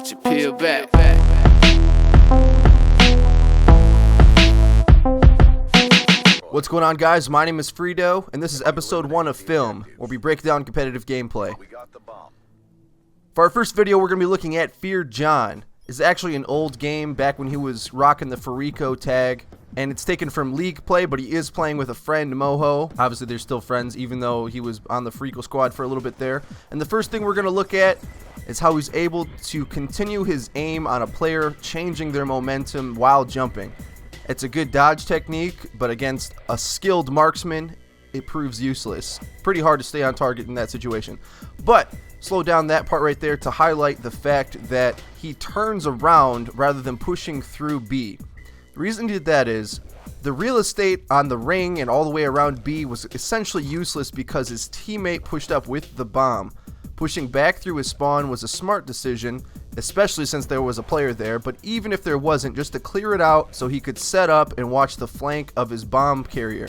Watch it peel back. What's going on, guys? My name is Fredo, and this is episode 1 of Film, where we break down competitive gameplay. For our first video, we're going to be looking at FeaR John. It's actually an old game back when he was rocking the FeaR tag, and it's taken from League play, but he is playing with a friend, Moho. Obviously, they're still friends, even though he was on the FeaR squad for a little bit there. And the first thing we're going to look at is how he's able to continue his aim on a player, changing their momentum while jumping. It's a good dodge technique, but against a skilled marksman, it proves useless. Pretty hard to stay on target in that situation. But slow down that part right there to highlight the fact that he turns around rather than pushing through B. The reason he did that is the real estate on the ring and all the way around B was essentially useless because his teammate pushed up with the bomb. Pushing back through his spawn was a smart decision, especially since there was a player there, but even if there wasn't, just to clear it out so he could set up and watch the flank of his bomb carrier.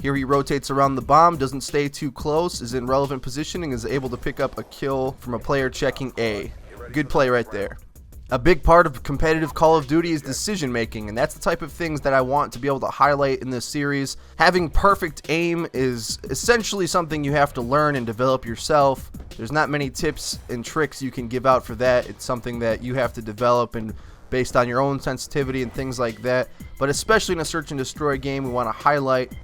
Here he rotates around the bomb, doesn't stay too close, is in relevant positioning, is able to pick up a kill from a player checking A. Good play right there. A big part of competitive Call of Duty is decision making, and that's the type of things that I want to be able to highlight in this series. Having perfect aim is essentially something you have to learn and develop yourself. There's not many tips and tricks you can give out for that. It's something that you have to develop and based on your own sensitivity and things like that. But especially in a search and destroy game, we want to highlight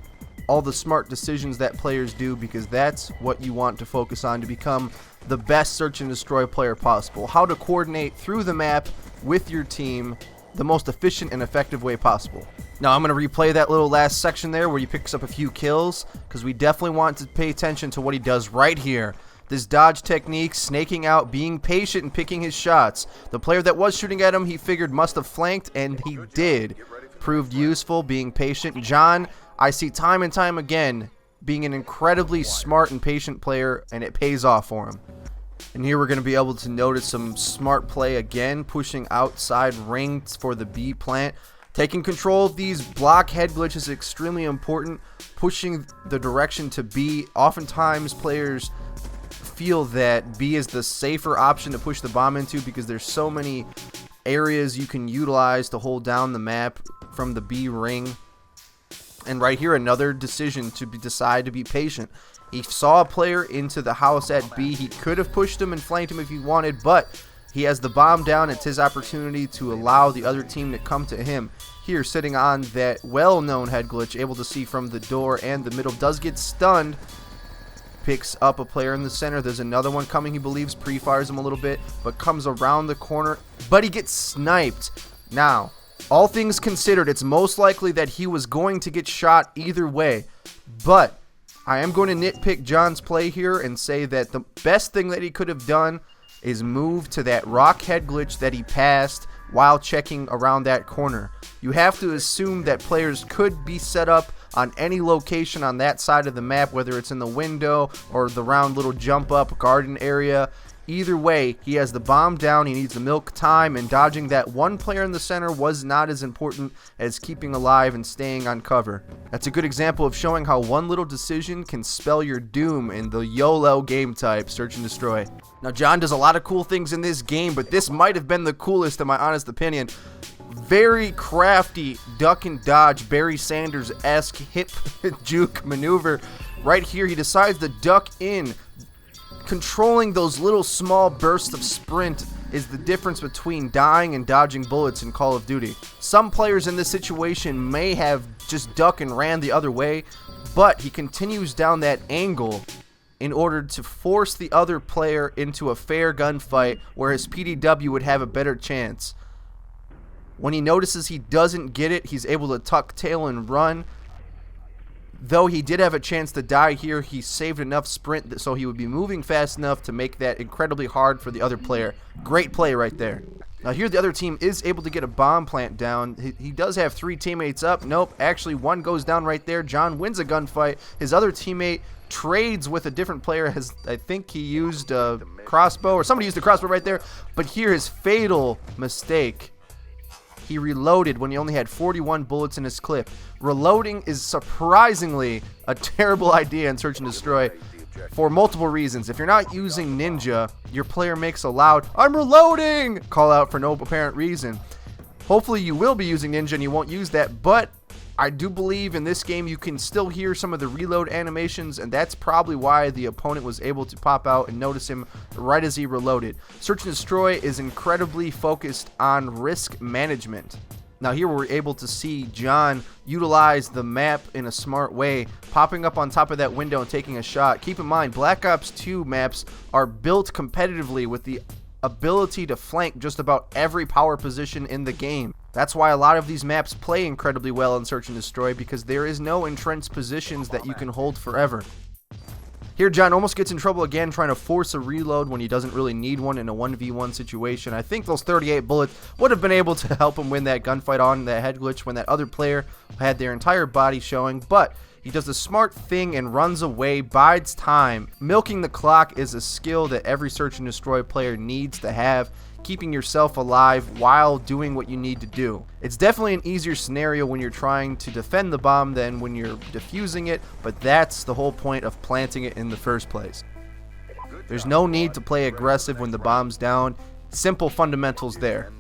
all the smart decisions that players do, because that's what you want to focus on to become the best search and destroy player possible. How to coordinate through the map with your team the most efficient and effective way possible. Now I'm going to replay that little last section there where he picks up a few kills, because we definitely want to pay attention to what he does right here. This dodge technique, snaking out, being patient and picking his shots. The player that was shooting at him, he figured must have flanked, and he did. Proved useful, being patient. John, I see time and time again being an incredibly smart and patient player, and it pays off for him. And here we're going to be able to notice some smart play again, pushing outside rings for the B plant. Taking control of these block head glitch is extremely important. Pushing the direction to B. Oftentimes players feel that B is the safer option to push the bomb into because there's so many areas you can utilize to hold down the map from the B ring. And right here, another decision to decide to be patient. He saw a player into the house at B. He could have pushed him and flanked him if he wanted, but he has the bomb down. It's his opportunity to allow the other team to come to him. Here, sitting on that well-known head glitch, able to see from the door and the middle, does get stunned. Picks up a player in the center. There's another one coming, he believes, pre-fires him a little bit, but comes around the corner, but he gets sniped. Now, all things considered, it's most likely that he was going to get shot either way, but I am going to nitpick John's play here and say that the best thing that he could have done is move to that rock head glitch that he passed while checking around that corner. You have to assume that players could be set up on any location on that side of the map, whether it's in the window or the round little jump up garden area. Either way, he has the bomb down. He needs to milk time, and dodging that one player in the center was not as important as keeping alive and staying on cover. That's a good example of showing how one little decision can spell your doom in the YOLO game type, search and destroy. Now, John does a lot of cool things in this game, but this might have been the coolest in my honest opinion. Very crafty duck and dodge, Barry Sanders-esque hip juke maneuver. Right here, he decides to duck in. Controlling those little small bursts of sprint is the difference between dying and dodging bullets in Call of Duty. Some players in this situation may have just ducked and ran the other way, but he continues down that angle in order to force the other player into a fair gunfight where his PDW would have a better chance. When he notices he doesn't get it, he's able to tuck tail and run. Though he did have a chance to die here, he saved enough sprint so he would be moving fast enough to make that incredibly hard for the other player. Great play right there. Now here the other team is able to get a bomb plant down. He does have 3 teammates up. Nope, actually one goes down right there. John wins a gunfight. His other teammate trades with a different player. I think he used a crossbow, or somebody used a crossbow right there. But here his fatal mistake. He reloaded when he only had 41 bullets in his clip. Reloading is surprisingly a terrible idea in Search and Destroy. for multiple reasons. If you're not using Ninja, your player makes a loud "I'm reloading" call out for no apparent reason. Hopefully you will be using Ninja and you won't use that, but I do believe in this game you can still hear some of the reload animations, and that's probably why the opponent was able to pop out and notice him right as he reloaded. Search and Destroy is incredibly focused on risk management. Now here we're able to see John utilize the map in a smart way, popping up on top of that window and taking a shot. Keep in mind, Black Ops 2 maps are built competitively with the ability to flank just about every power position in the game. That's why a lot of these maps play incredibly well in Search and Destroy, because there is no entrenched positions that you can hold forever. Here John almost gets in trouble again trying to force a reload when he doesn't really need one in a 1v1 situation. I think those 38 bullets would have been able to help him win that gunfight on that head glitch when that other player had their entire body showing, but he does the smart thing and runs away, bides time. Milking the clock is a skill that every Search and Destroy player needs to have, keeping yourself alive while doing what you need to do. It's definitely an easier scenario when you're trying to defend the bomb than when you're defusing it, but that's the whole point of planting it in the first place. There's no need to play aggressive when the bomb's down. Simple fundamentals there.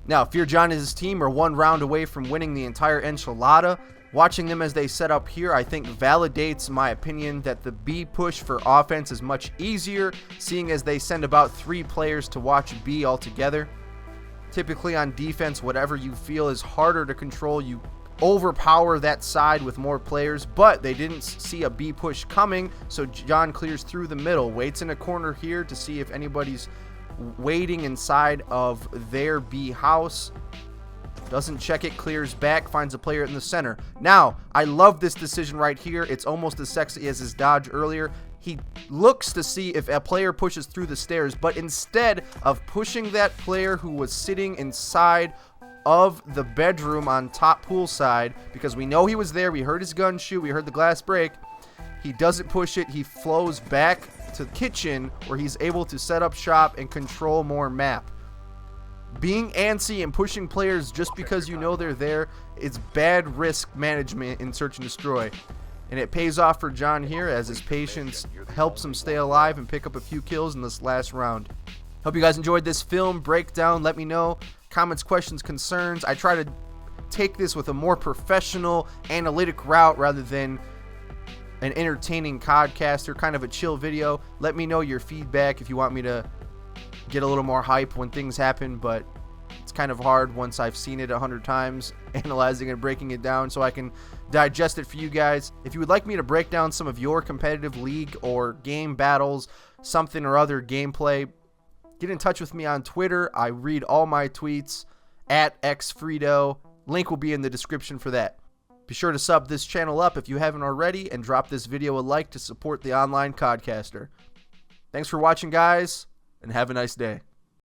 Now, FeaR John and his team are one round away from winning the entire enchilada. Watching them as they set up here, I think validates my opinion that the B push for offense is much easier, seeing as they send about 3 players to watch B altogether. Typically on defense, whatever you feel is harder to control, you overpower that side with more players, but they didn't see a B push coming, so John clears through the middle, waits in a corner here to see if anybody's waiting inside of their B house. Doesn't check it, clears back, finds a player in the center. Now, I love this decision right here. It's almost as sexy as his dodge earlier. He looks to see if a player pushes through the stairs, but instead of pushing that player who was sitting inside of the bedroom on top poolside, because we know he was there, we heard his gun shoot, we heard the glass break, he doesn't push it, he flows back to the kitchen where he's able to set up shop and control more map. Being antsy and pushing players just because you know they're there is bad risk management in Search and Destroy, and it pays off for John here as his patience helps him stay alive and pick up a few kills in this last round. Hope you guys enjoyed this film breakdown. Let me know comments, questions, concerns. I try to take this with a more professional analytic route rather than an entertaining codcaster, kind of a chill video. Let me know your feedback if you want me to get a little more hype when things happen, but it's kind of hard once I've seen it 100 times, analyzing and breaking it down so I can digest it for you guys. If you would like me to break down some of your competitive league or game battles, something or other gameplay, get in touch with me on Twitter. I read all my tweets at xfredo. Link will be in the description for that. Be sure to sub this channel up if you haven't already, and drop this video a like to support the online codcaster. Thanks for watching, guys, and have a nice day.